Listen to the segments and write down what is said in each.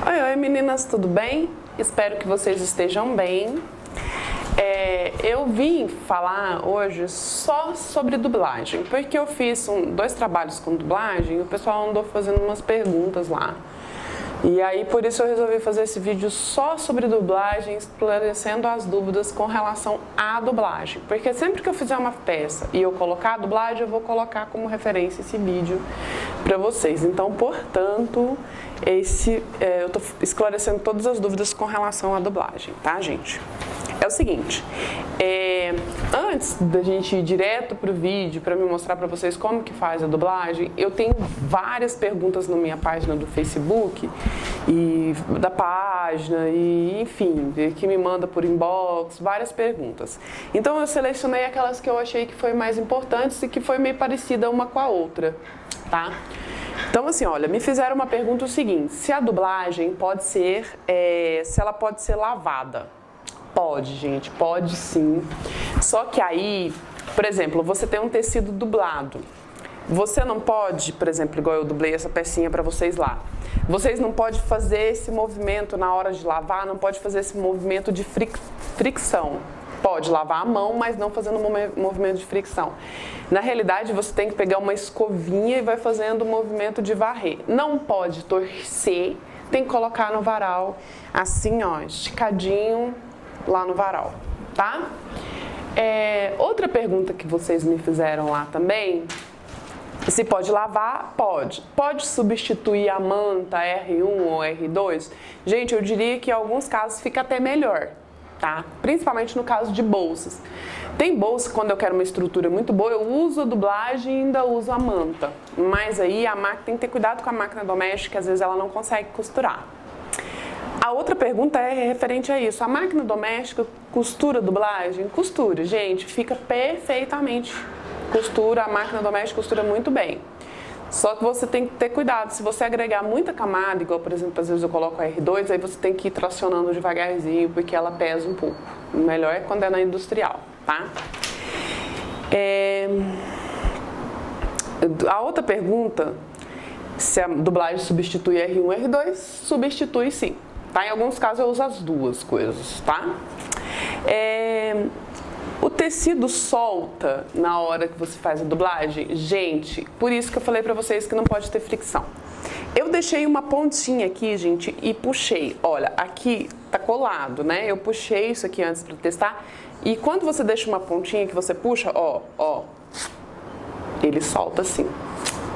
Oi meninas, tudo bem? Espero que vocês estejam bem. Eu vim falar hoje só sobre dublagem, porque eu fiz dois trabalhos com dublagem e o pessoal andou fazendo umas perguntas lá. E aí por isso eu resolvi fazer esse vídeo só sobre dublagem, esclarecendo as dúvidas com relação à dublagem. Porque sempre que eu fizer uma peça e eu colocar a dublagem, eu vou colocar como referência esse vídeo para vocês. Então, portanto, eu tô esclarecendo todas as dúvidas com relação à dublagem, tá, gente? É o seguinte, antes da gente ir direto pro vídeo para me mostrar para vocês como que faz a dublagem, eu tenho várias perguntas na minha página do Facebook e da página e enfim, que me manda por inbox, várias perguntas. Então eu selecionei aquelas que eu achei que foi mais importantes e que foi meio parecida uma com a outra, tá? Então assim, olha, me fizeram uma pergunta o seguinte: se a dublagem pode ser, se ela pode ser lavada? Pode, gente, pode sim. Só que aí, por exemplo, você tem um tecido dublado. Você não pode, por exemplo, igual eu dublei essa pecinha para vocês lá. Vocês não podem fazer esse movimento na hora de lavar, não pode fazer esse movimento de fricção. Pode lavar a mão, mas não fazendo um movimento de fricção. Na realidade, você tem que pegar uma escovinha e vai fazendo o movimento de varrer. Não pode torcer, tem que colocar no varal, assim, ó, esticadinho, lá no varal, tá? Outra pergunta que vocês me fizeram lá também, se pode lavar? Pode. Pode substituir a manta R1 ou R2? Gente, eu diria que em alguns casos fica até melhor, tá? Principalmente no caso de bolsas. Tem bolsa, quando eu quero uma estrutura muito boa, eu uso a dublagem e ainda uso a manta. Mas aí a máquina tem que ter cuidado com a máquina doméstica, que às vezes ela não consegue costurar. A outra pergunta é referente a isso. A máquina doméstica costura dublagem? Costura, gente, fica perfeitamente. Costura, a máquina doméstica costura muito bem. Só que você tem que ter cuidado. Se você agregar muita camada, igual por exemplo, às vezes eu coloco a R2, aí você tem que ir tracionando devagarzinho, porque ela pesa um pouco. O melhor é quando é na industrial, tá? A outra pergunta, se a dublagem substitui R1 ou R2, substitui sim. Tá? Em alguns casos eu uso as duas coisas, tá? O tecido solta na hora que você faz a dublagem? Gente, por isso que eu falei pra vocês que não pode ter fricção. Eu deixei uma pontinha aqui, gente, e puxei. Olha, aqui tá colado, né? Eu puxei isso aqui antes pra testar. E quando você deixa uma pontinha que você puxa, ó, ele solta assim.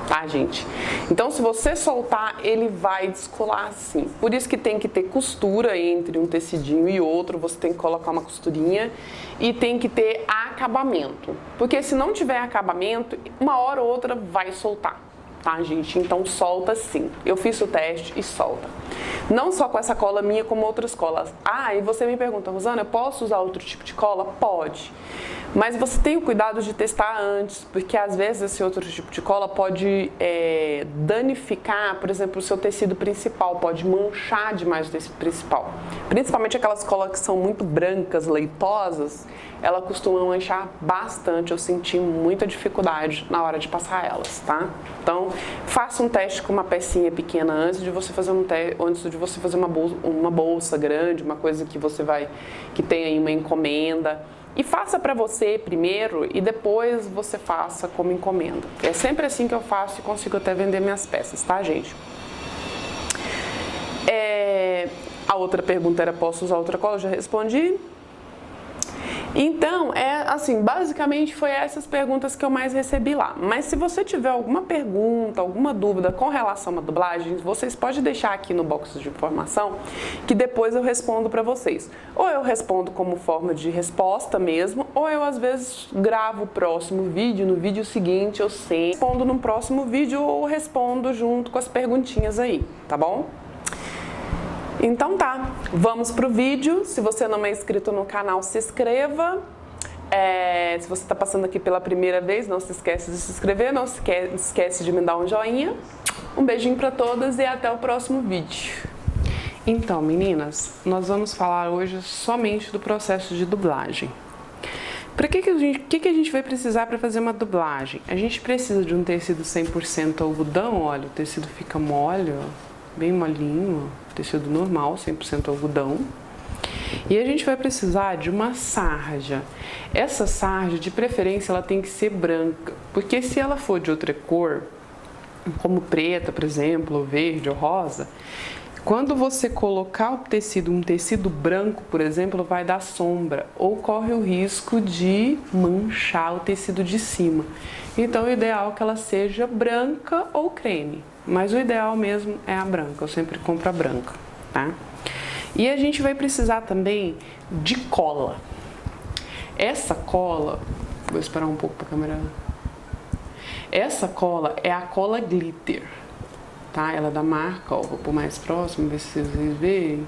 Tá, gente? Então, se você soltar, ele vai descolar assim. Por isso que tem que ter costura entre um tecidinho e outro, você tem que colocar uma costurinha e tem que ter acabamento. Porque se não tiver acabamento, uma hora ou outra vai soltar, tá, gente? Então, solta sim. Eu fiz o teste e solta. Não só com essa cola minha, como outras colas. E você me pergunta, Rosana, eu posso usar outro tipo de cola? Pode. Mas você tem o cuidado de testar antes, porque às vezes esse outro tipo de cola pode danificar, por exemplo, o seu tecido principal, pode manchar demais o tecido principal. Principalmente aquelas colas que são muito brancas, leitosas, ela costuma manchar bastante. Eu senti muita dificuldade na hora de passar elas, tá? Então, faça um teste com uma pecinha pequena antes de você fazer uma bolsa grande, uma coisa que tem aí uma encomenda. E faça para você primeiro e depois você faça como encomenda. É sempre assim que eu faço e consigo até vender minhas peças, tá, gente? A outra pergunta era, posso usar outra cola? Eu já respondi. Então, assim, basicamente foi essas perguntas que eu mais recebi lá. Mas se você tiver alguma pergunta, alguma dúvida com relação à dublagem, vocês podem deixar aqui no box de informação, que depois eu respondo para vocês. Ou eu respondo como forma de resposta mesmo, ou eu às vezes gravo o próximo vídeo, no vídeo seguinte eu sempre respondo no próximo vídeo ou respondo junto com as perguntinhas aí, tá bom? Então tá, vamos pro vídeo. Se você não é inscrito no canal, se inscreva. Se você está passando aqui pela primeira vez, não se esquece de se inscrever, não se esquece de me dar um joinha. Um beijinho para todas e até o próximo vídeo. Então, meninas, nós vamos falar hoje somente do processo de dublagem. Para que a gente vai precisar para fazer uma dublagem? A gente precisa de um tecido 100% algodão, olha, o tecido fica mole, ó. bem molinho, ó, tecido normal, 100% algodão. E a gente vai precisar de uma sarja. Essa sarja, de preferência, ela tem que ser branca, porque se ela for de outra cor, como preta, por exemplo, ou verde ou rosa, quando você colocar o tecido, um tecido branco, por exemplo, vai dar sombra ou corre o risco de manchar o tecido de cima. Então, o ideal é que ela seja branca ou creme, mas o ideal mesmo é a branca, eu sempre compro a branca, tá? E a gente vai precisar também de cola. Essa cola, vou esperar um pouco para a câmera. Essa cola é a cola glitter, tá? Ela é da marca, ó, vou pôr mais próximo, ver se vocês veem.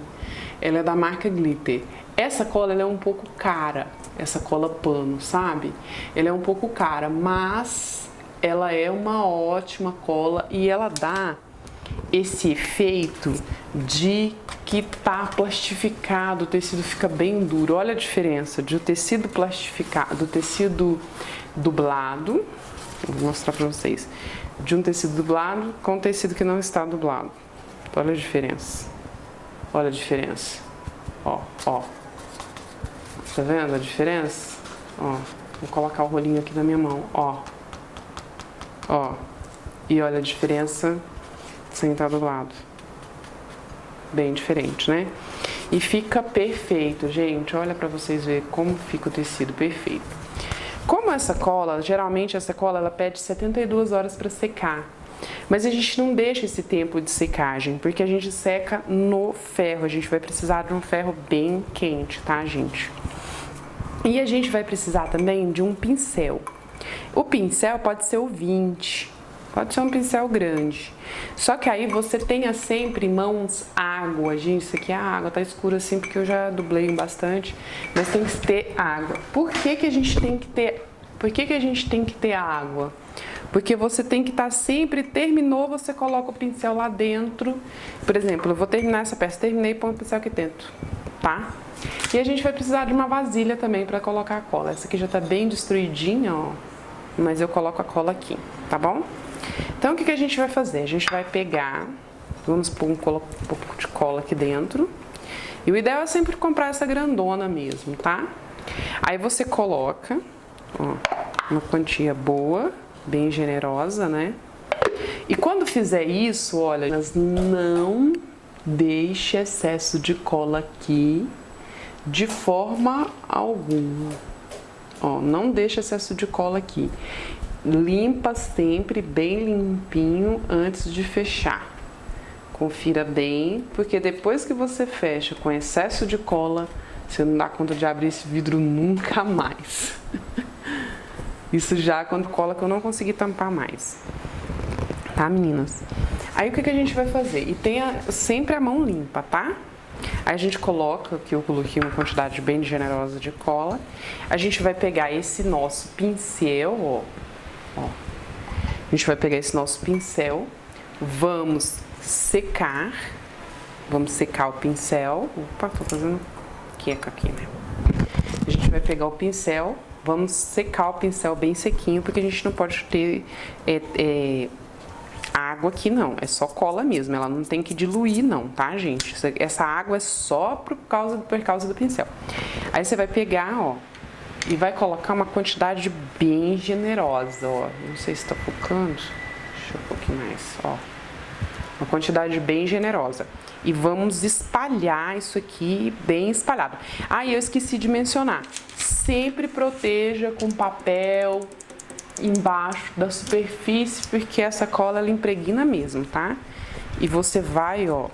Ela é da marca Glitter. Essa cola ela é um pouco cara, essa cola pano, sabe? Ela é um pouco cara, mas ela é uma ótima cola e ela dá esse efeito de que tá plastificado, o tecido fica bem duro. Olha a diferença de o tecido plastificado, do tecido dublado, vou mostrar pra vocês, de um tecido dublado com um tecido que não está dublado. Olha a diferença. Olha a diferença. Ó, ó. Tá vendo a diferença? Ó, vou colocar o rolinho aqui na minha mão, ó. Ó. E olha a diferença sem estar dublado. Bem diferente, né? E fica perfeito, gente. Olha pra vocês verem como fica o tecido perfeito. Como essa cola, geralmente essa cola ela pede 72 horas para secar. Mas a gente não deixa esse tempo de secagem, porque a gente seca no ferro. A gente vai precisar de um ferro bem quente, tá, gente? E a gente vai precisar também de um pincel. O pincel pode ser o 20. Pode ser um pincel grande. Só que aí você tenha sempre em mãos água. Gente, isso aqui é a água. Tá escuro assim porque eu já dublei bastante. Mas tem que ter água. Por que que a gente tem que ter... Por que que a gente tem que ter água? Porque você tem que estar sempre... Terminou, você coloca o pincel lá dentro. Por exemplo, eu vou terminar essa peça. Terminei e põe o pincel aqui dentro. Tá? E a gente vai precisar de uma vasilha também para colocar a cola. Essa aqui já tá bem destruidinha, ó. Mas eu coloco a cola aqui, tá bom? Então, o que que a gente vai fazer? A gente vai pegar, vamos pôr um pouco de cola aqui dentro. E o ideal é sempre comprar essa grandona mesmo, tá? Aí você coloca, ó, uma quantia boa, bem generosa, né? E quando fizer isso, olha, mas não deixe excesso de cola aqui de forma alguma. Ó, não deixe excesso de cola aqui. Limpa sempre bem limpinho antes de fechar. Confira bem, porque depois que você fecha com excesso de cola, você não dá conta de abrir esse vidro nunca mais. Isso já quando cola que eu não consegui tampar mais. Tá, meninas? Aí o que que a gente vai fazer? E tenha sempre a mão limpa, tá? Aí a gente coloca, que eu coloquei uma quantidade bem generosa de cola. A gente vai pegar esse nosso pincel, ó. Ó, a gente vai pegar esse nosso pincel, vamos secar o pincel. Opa, tô fazendo queca aqui, né? A gente vai pegar o pincel, vamos secar o pincel bem sequinho, porque a gente não pode ter água aqui não, é só cola mesmo, ela não tem que diluir não, tá, gente? Essa água é só por causa do pincel. Aí você vai pegar, ó, e vai colocar uma quantidade bem generosa, ó. Não sei se tá focando. Deixa eu um pouquinho mais, ó. Uma quantidade bem generosa. E vamos espalhar isso aqui bem espalhado. Ah, e eu esqueci de mencionar. Sempre proteja com papel embaixo da superfície, porque essa cola ela impregna mesmo, tá? E você vai, ó.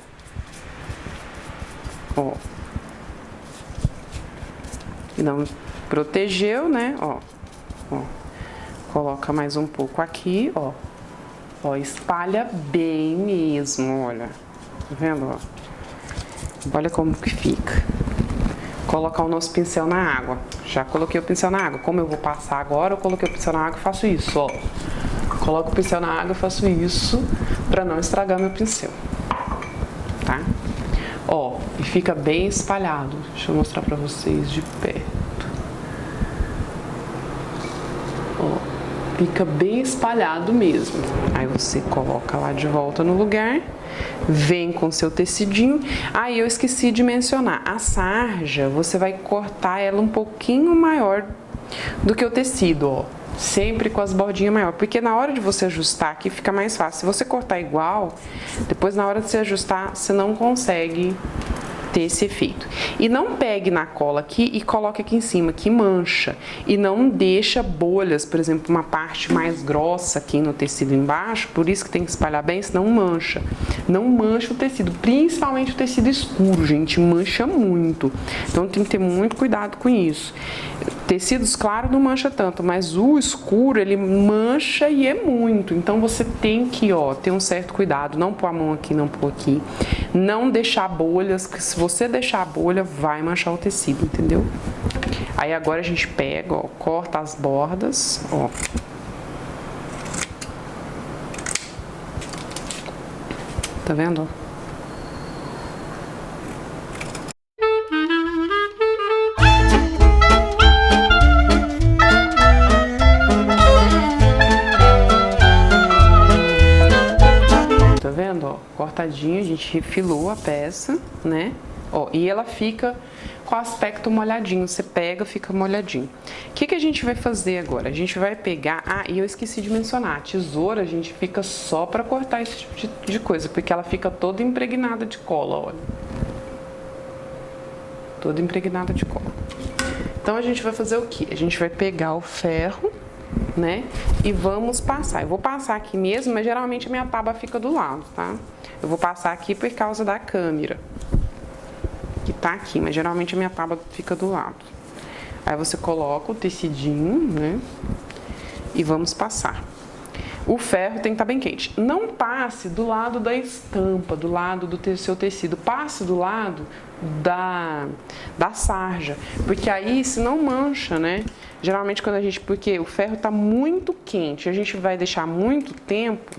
Ó. E não protegeu, né? Ó, ó, coloca mais um pouco aqui, ó, ó, espalha bem mesmo, olha, tá vendo, ó? Olha como que fica. Colocar o nosso pincel na água. Já coloquei o pincel na água. Como eu vou passar agora, eu coloquei o pincel na água e faço isso, ó. Coloco o pincel na água e faço isso pra não estragar meu pincel, tá? Ó, e fica bem espalhado. Deixa eu mostrar pra vocês de perto. Fica bem espalhado mesmo. Aí você coloca lá de volta no lugar, vem com seu tecidinho. Aí eu esqueci de mencionar, a sarja, você vai cortar ela um pouquinho maior do que o tecido, ó. Sempre com as bordinhas maiores, porque na hora de você ajustar aqui fica mais fácil. Se você cortar igual, depois na hora de você ajustar, você não consegue ter esse efeito. E não pegue na cola aqui e coloque aqui em cima, que mancha. E não deixa bolhas, por exemplo, uma parte mais grossa aqui no tecido embaixo, por isso que tem que espalhar bem, senão mancha. Não mancha o tecido, principalmente o tecido escuro, gente, mancha muito. Então tem que ter muito cuidado com isso. Tecidos claros não mancha tanto, mas o escuro, ele mancha e é muito. Então você tem que, ó, ter um certo cuidado, não pôr a mão aqui, não pôr aqui. Não deixar bolhas, porque se você deixar a bolha, vai manchar o tecido, entendeu? Aí agora a gente pega, ó, corta as bordas, ó. Tá vendo, ó? Tá vendo, ó? Cortadinho, a gente refilou a peça, né? Ó, e ela fica com o aspecto molhadinho, você pega, fica molhadinho. O que que a gente vai fazer agora? A gente vai pegar, e eu esqueci de mencionar, a tesoura a gente fica só pra cortar esse tipo de coisa, porque ela fica toda impregnada de cola, olha. Toda impregnada de cola. Então a gente vai fazer o quê? A gente vai pegar o ferro, né? E vamos passar. Eu vou passar aqui mesmo, mas geralmente a minha tábua fica do lado, tá? Eu vou passar aqui por causa da câmera, que tá aqui, mas geralmente a minha tábua fica do lado. Aí você coloca o tecidinho, né? E vamos passar. O ferro tem que estar bem quente. Não passe do lado da estampa, do lado do seu tecido. Passe do lado da sarja, porque aí se não mancha, né? Geralmente quando porque o ferro está muito quente, a gente vai deixar muito tempo,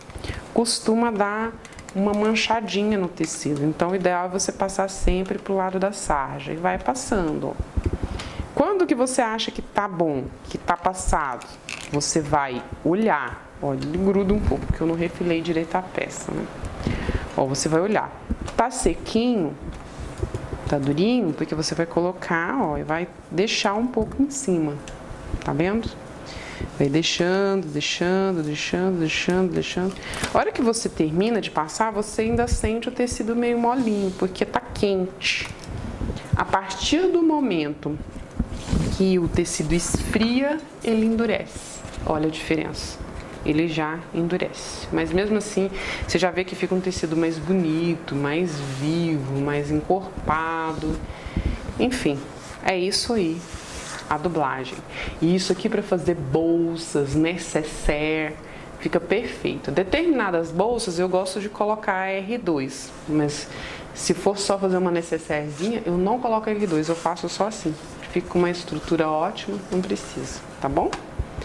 costuma dar uma manchadinha no tecido. Então o ideal é você passar sempre pro lado da sarja e vai passando, ó. Quando que você acha que tá bom, que tá passado? Você vai olhar. Olha, ele gruda um pouco, porque eu não refilei direito a peça, né? Ó, você vai olhar. Tá sequinho, tá durinho, porque você vai colocar, ó, e vai deixar um pouco em cima. Tá vendo? Vai deixando, deixando, deixando, deixando, deixando. A hora que você termina de passar, você ainda sente o tecido meio molinho, porque tá quente. A partir do momento que o tecido esfria, ele endurece. Olha a diferença. Ele já endurece. Mas mesmo assim, você já vê que fica um tecido mais bonito, mais vivo, mais encorpado. Enfim, é isso aí, a dublagem. E isso aqui para fazer bolsas, nécessaire, fica perfeito. Determinadas bolsas eu gosto de colocar R2, mas se for só fazer uma nécessairezinha, eu não coloco R2, eu faço só assim. Fica com uma estrutura ótima, não precisa, tá bom?